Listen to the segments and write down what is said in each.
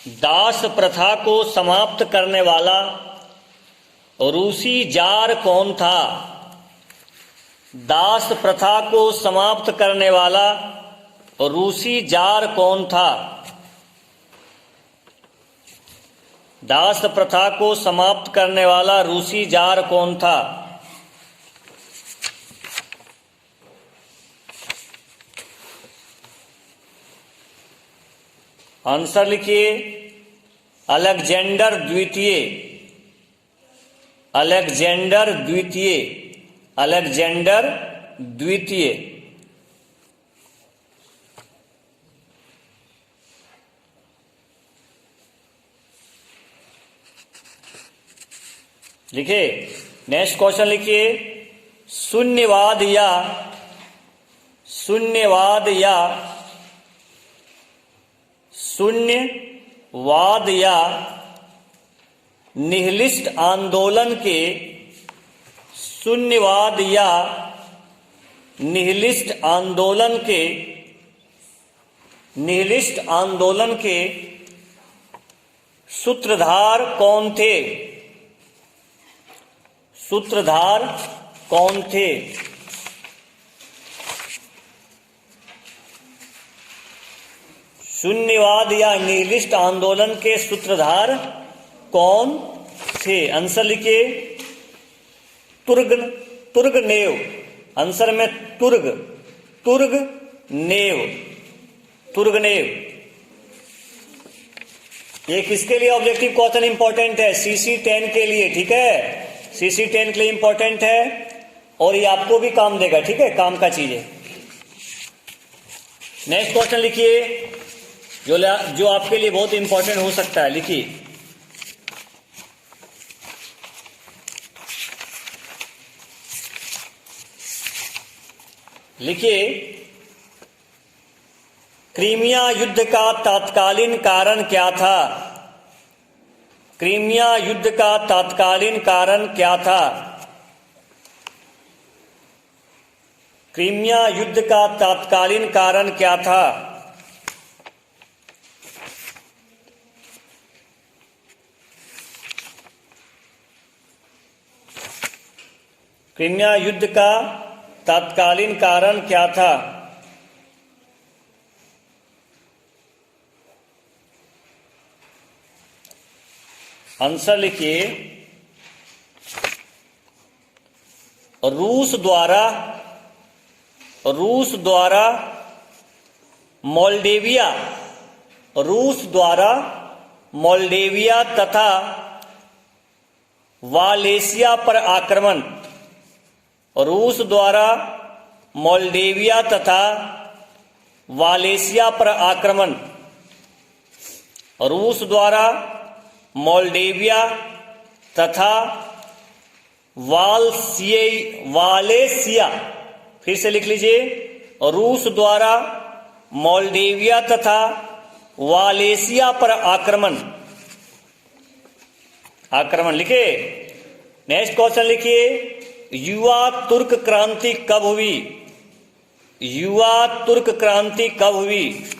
दास प्रथा को समाप्त करने वाला रूसी जार कौन था? दास प्रथा को समाप्त करने वाला रूसी जार कौन था? दास प्रथा को समाप्त करने वाला रूसी जार कौन था? आंसर लिखिए। अलेक्जेंडर द्वितीय। अलेक्जेंडर द्वितीय। अलेक्जेंडर द्वितीय। लिखिए। नेक्स्ट क्वेश्चन लिखिए। शून्यवाद या शून्यवाद या शून्यवाद या निहिलिस्ट आंदोलन के शून्यवाद या निहिलिस्ट आंदोलन के निहिलिस्ट आंदोलन के सूत्रधार कौन थे? सूत्रधार कौन थे? शून्यवाद या निहिलिस्ट आंदोलन के सूत्रधार कौन थे? आंसर लिखिए। तुर्गनेव। आंसर में तुर्गनेव। ये किसके लिए ऑब्जेक्टिव क्वेश्चन इंपॉर्टेंट है? सीसी 10 के लिए। ठीक है, सीसी 10 के लिए इंपॉर्टेंट है और ये आपको भी काम देगा। ठीक है, काम का चीज है। नेक्स्ट क्वेश्चन लिखिए जो आपके लिए बहुत इंपॉर्टेंट हो सकता है। लिखिए। लिखिए। क्रीमिया युद्ध का तत्कालीन कारण क्या था? क्रीमिया युद्ध का तत्कालीन कारण क्या था? क्रीमिया युद्ध का तत्कालीन कारण क्या था? क्रीमिया युद्ध का तत्कालीन कारण क्या था? आंसर लिखिए। रूस द्वारा मोल्डेविया तथा वालेसिया पर आक्रमण। रूस द्वारा मोल्डेविया तथा वालेसिया पर आक्रमण। रूस द्वारा मोल्डेविया तथा वालेसिया। फिर से लिख लीजिए। रूस द्वारा मोल्डेविया तथा वालेसिया पर आक्रमण लिखे। नेक्स्ट क्वेश्चन लिखिए। युवा तुर्क क्रांति कब हुई? युवा तुर्क क्रांति कब हुई?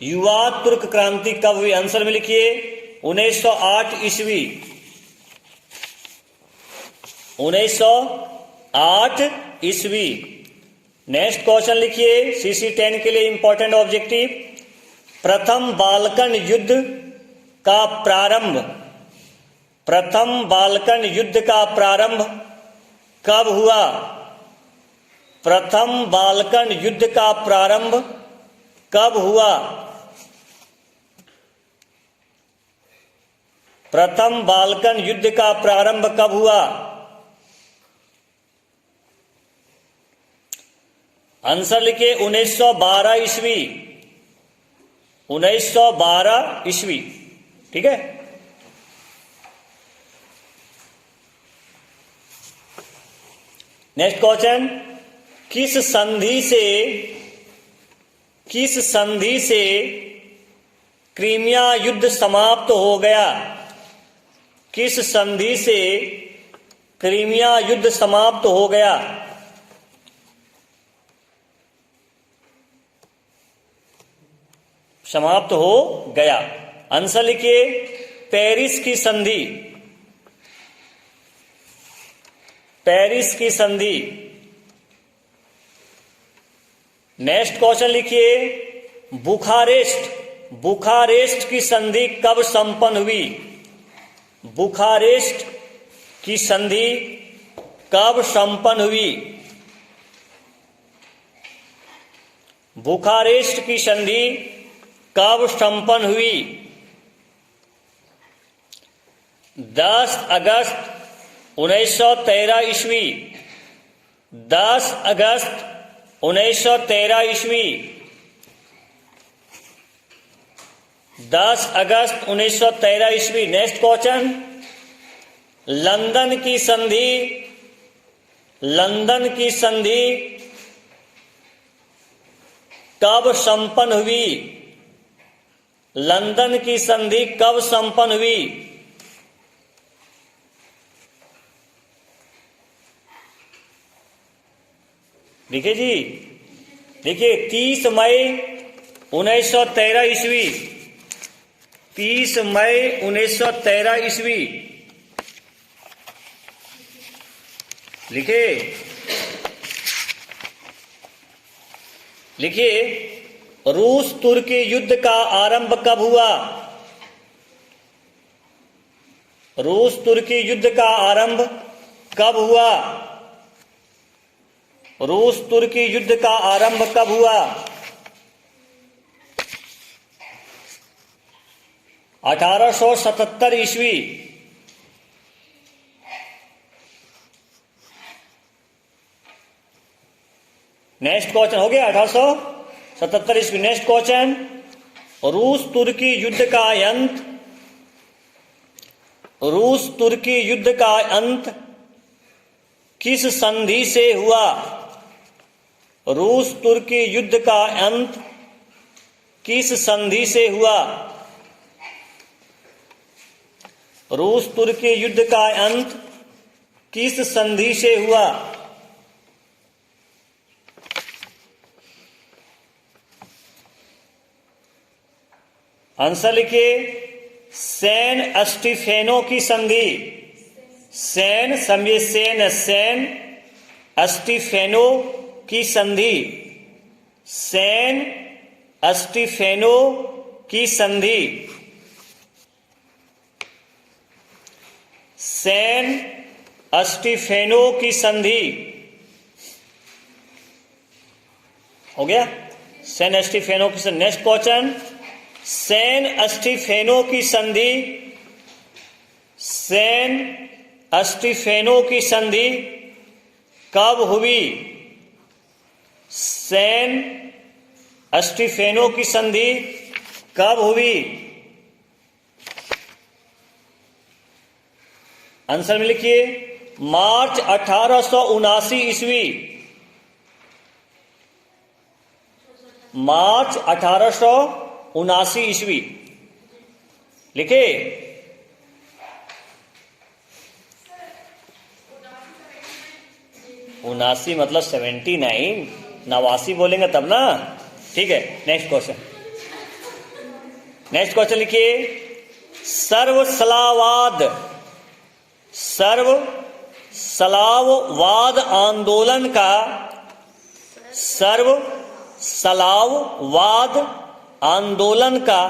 युवा तुर्क क्रांति कब हुई? आंसर में लिखिए 1908 ईस्वी। 1908 ईस्वी। नेक्स्ट क्वेश्चन लिखिए। सीसी 10 के लिए इंपॉर्टेंट ऑब्जेक्टिव। प्रथम बाल्कन युद्ध का प्रारंभ। प्रथम बाल्कन युद्ध का प्रारंभ कब हुआ? प्रथम बाल्कन युद्ध का प्रारंभ कब हुआ? प्रथम बाल्कन युद्ध का प्रारंभ कब हुआ? आंसर लिखिए 1912 ईस्वी। 1912 ईस्वी। ठीक है। Next question. किस संधि से क्रीमिया युद्ध समाप्त हो गया? किस संधि से क्रीमिया युद्ध समाप्त हो गया? समाप्त हो गया। आंसर लिखिए पेरिस की संधि, पेरिस की संधि। नेक्स्ट क्वेश्चन लिखिए बुखारेस्ट, बुखारेस्ट की संधि कब संपन्न हुई? बुखारेस्ट की संधि कब संपन्न हुई? बुखारेस्ट की संधि कब संपन्न हुई? 10 अगस्त 1913 ईस्वी, 10 अगस्त 1913 ईस्वी, 10 अगस्त 1913 ईस्वी। नेक्स्ट क्वेश्चन लंदन की संधि, लंदन की संधि कब संपन्न हुई? लंदन की संधि कब संपन्न हुई? देखिए जी, देखिए 30 मई 1913 ईस्वी, 30 मई 1913 ईस्वी। लिखिए, लिखिए रूस तुर्की युद्ध का आरंभ कब हुआ? रूस तुर्की युद्ध का आरंभ कब हुआ? रूस तुर्की युद्ध का आरंभ कब हुआ? 1877 ईस्वी। नेक्स्ट क्वेश्चन हो गया 1877 ईस्वी। नेक्स्ट क्वेश्चन रूस तुर्की युद्ध का अंत, रूस तुर्की युद्ध का अंत किस संधि से हुआ? रूस तुर्की युद्ध का अंत किस संधि से हुआ? रूस तुर्की युद्ध का अंत किस संधि से हुआ? आंसर लिखिए सैन स्टीफेनो की संधि, सैन समझिए सैन, सैन स्टीफेनो की संधि, सैन स्टीफेनो की संधि, सैन स्टीफेनो की संधि। हो गया सैन स्टीफेनो की संधि। नेक्स्ट क्वेश्चन सैन स्टीफेनो की संधि, सैन स्टीफेनो की संधि कब हुई? सैन स्टीफेनो की संधि कब हुई? आंसर में लिखिए मार्च 1879 ईस्वी, मार्च 1879 ईस्वी। लिखे 79 मतलब 79, 89 बोलेंगे तब ना। ठीक है नेक्स्ट क्वेश्चन, नेक्स्ट क्वेश्चन लिखिए सर्वसलावाद, सर्वसलाववाद आंदोलन का, सर्वसलाववाद आंदोलन का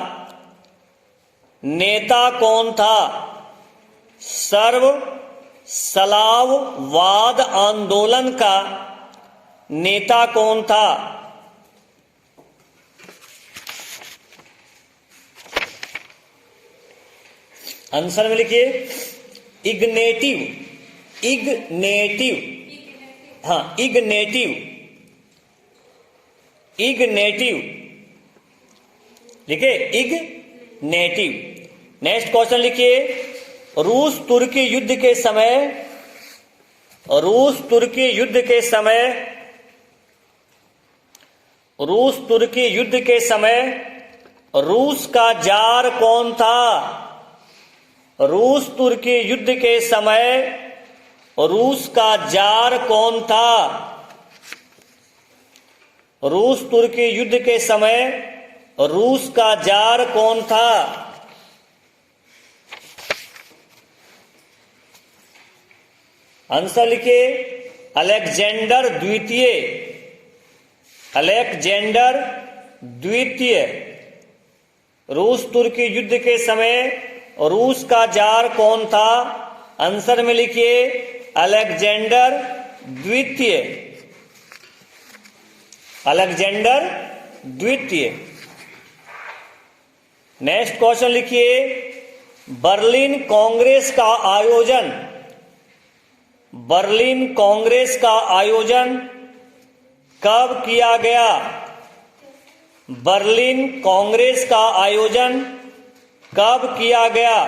नेता कौन था? सर्वसलाववाद आंदोलन का नेता कौन था? आंसर में लिखिए इग्नेटिव, इग्नेटिव, हाँ इग्नेटिव, इग्नेटिव। लिखिए इग्नेटिव। नेक्स्ट क्वेश्चन लिखिए रूस तुर्की युद्ध के समय, रूस तुर्की युद्ध के समय, रूस तुर्की युद्ध के समय रूस का जार कौन था? रूस तुर्की युद्ध के समय रूस का जार कौन था? रूस तुर्की युद्ध के समय रूस का जार कौन था? आंसर लिखिए, अलेक्जेंडर द्वितीय। अलेक्जेंडर द्वितीय। रूस तुर्की युद्ध के समय रूस का जार कौन था? आंसर में लिखिए अलेक्जेंडर द्वितीय। अलेक्जेंडर द्वितीय। नेक्स्ट क्वेश्चन लिखिए, बर्लिन कांग्रेस का आयोजन, बर्लिन कांग्रेस का आयोजन कब किया गया? बर्लिन कांग्रेस का आयोजन कब किया गया?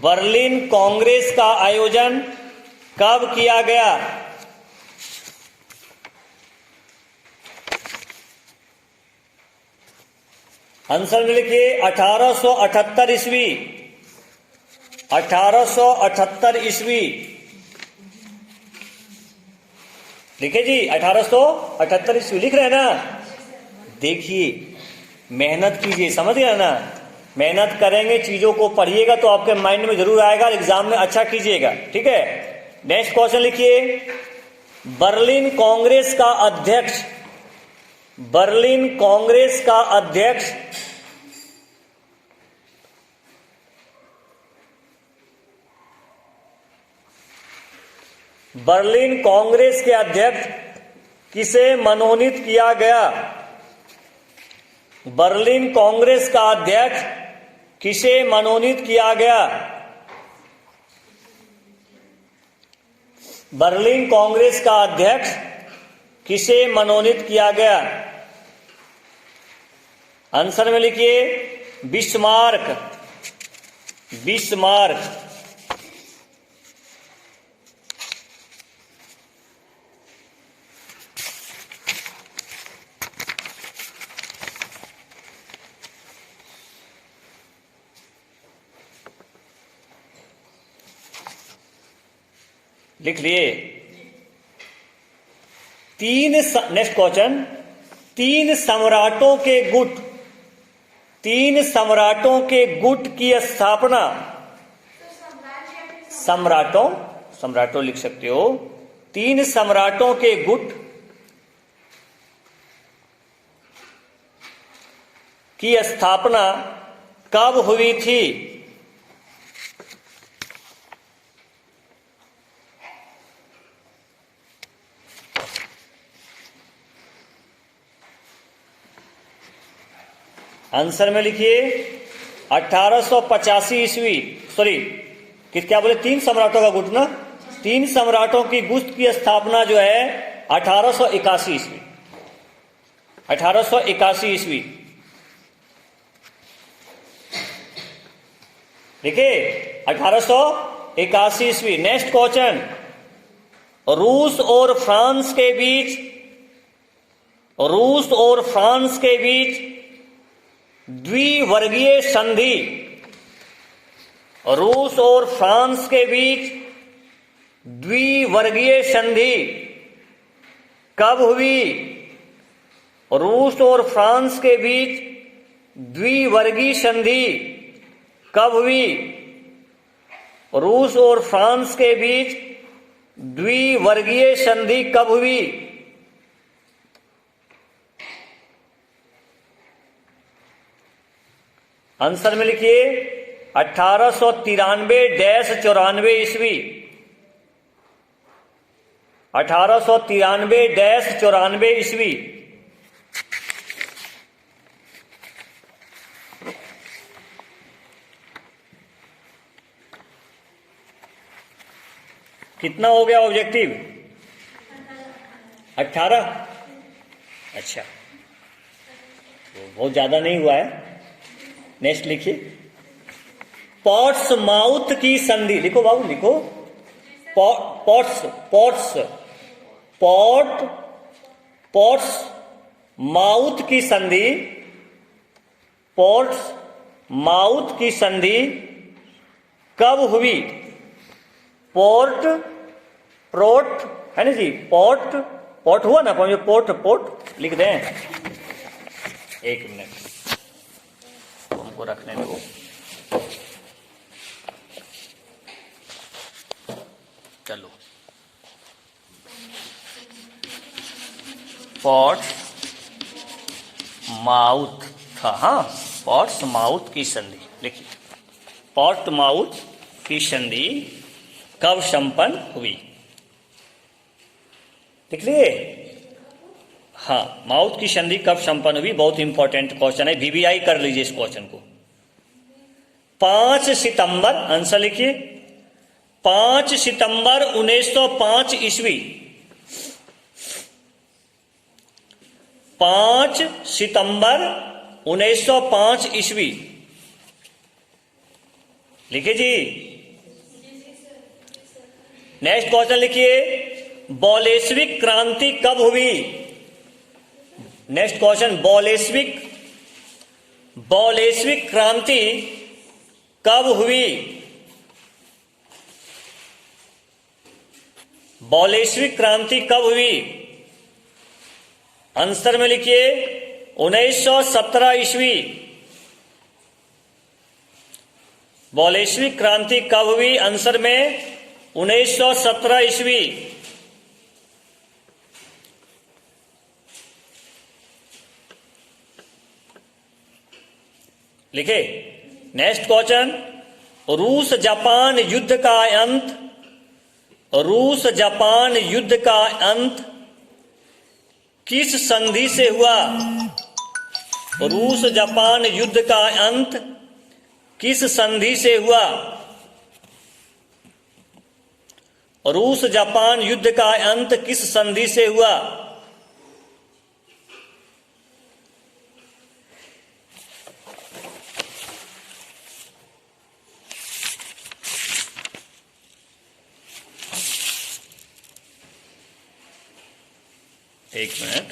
बर्लिन कांग्रेस का आयोजन कब किया गया? आंसर में लिखिए 1878 ईस्वी। 1878 ईस्वी लिखिए जी, 1878 ईस्वी लिख रहे हैं ना? देखिए, मेहनत कीजिए, समझ गया ना? मेहनत करेंगे, चीजों को पढ़िएगा तो आपके माइंड में जरूर आएगा, एग्जाम में अच्छा कीजिएगा, ठीक है। नेक्स्ट क्वेश्चन लिखिए, बर्लिन कांग्रेस का अध्यक्ष, बर्लिन कांग्रेस का अध्यक्ष बर्लिन कांग्रेस के अध्यक्ष किसे मनोनीत किया गया? बर्लिन कांग्रेस का अध्यक्ष किसे मनोनीत किया गया? बर्लिन कांग्रेस का अध्यक्ष किसे मनोनीत किया गया? आंसर में लिखिए बिस्मार्क। बिस्मार्क। लिख लिए। नेक्स्ट क्वेश्चन, तीन सम्राटों के गुट, तीन सम्राटों के गुट की स्थापना, सम्राटों, सम्राटों लिख सकते हो, तीन सम्राटों के गुट की स्थापना कब हुई थी? आंसर में लिखिए 1885 ईस्वी। सॉरी, क्या बोले? तीन सम्राटों का गुट ना? तीन सम्राटों की गुट की स्थापना जो है 1881 ईस्वी। 1881 ईस्वी। देखिए 1881 ईस्वी। नेक्स्ट क्वेश्चन, रूस और फ्रांस के बीच, रूस और फ्रांस के बीच द्विवर्गीय संधि, रूस और फ्रांस के बीच द्विवर्गीय संधि कब हुई? रूस और फ्रांस के बीच द्विवर्गीय संधि कब हुई? रूस और फ्रांस के बीच द्विवर्गीय संधि कब हुई? आंसर में लिखिए 1893-94 ईस्वी। 1893-94 ईस्वी। कितना हो गया ऑब्जेक्टिव? 18। अच्छा, तो बहुत ज्यादा नहीं हुआ है। नेक्स्ट लिखिए, पोर्ट्समाउथ की संधि, लिखो बाबू लिखो, पोर्ट्समाउथ की संधि, पोर्ट्समाउथ की संधि कब हुई? प्रोट है ना जी, पोर्ट हुआ ना, पोर्ट पोर्ट लिख दें। एक मिनट हमको रखने दो। चलो, पोर्ट माउथ था, हाँ, पोर्ट माउथ की संधि लिखिए। पोर्ट माउथ की संधि कब संपन्न हुई, लिख लिए। हाँ, माउथ की संधि कब संपन्न हुई, बहुत इंपॉर्टेंट क्वेश्चन है, वीवीआई कर लीजिए इस क्वेश्चन को। 5 सितंबर, आंसर लिखिए, 5 सितंबर 1905 ईस्वी। 5 सितंबर 1905 ईस्वी, लिखिए जी। नेक्स्ट क्वेश्चन लिखिए, बोल्शेविक क्रांति कब हुई। नेक्स्ट क्वेश्चन, बोल्शेविक क्रांति कब हुई। बोल्शेविक क्रांति कब हुई, आंसर में लिखिए 1917 ईस्वी। बोल्शेविक क्रांति कब हुई, आंसर में 1917 ईस्वी। लिखे। नेक्स्ट क्वेश्चन, रूस जापान युद्ध का अंत, रूस जापान युद्ध का अंत किस संधि से हुआ। रूस जापान युद्ध का अंत किस संधि से हुआ। रूस जापान युद्ध का अंत किस संधि से हुआ। एक मिनट,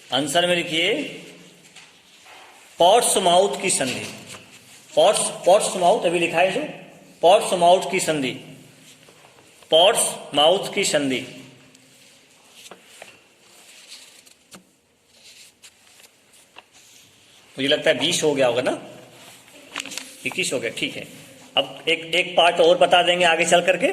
आंसर में लिखिए पोर्ट्समाउथ की संधि। पोर्ट्समाउथ अभी लिखा है जो, पोर्ट्समाउथ की संधि, पोर्ट्समाउथ की संधि। मुझे लगता है 20 हो गया होगा ना, 21 हो गया, ठीक है। अब एक पार्ट और बता देंगे आगे चल करके।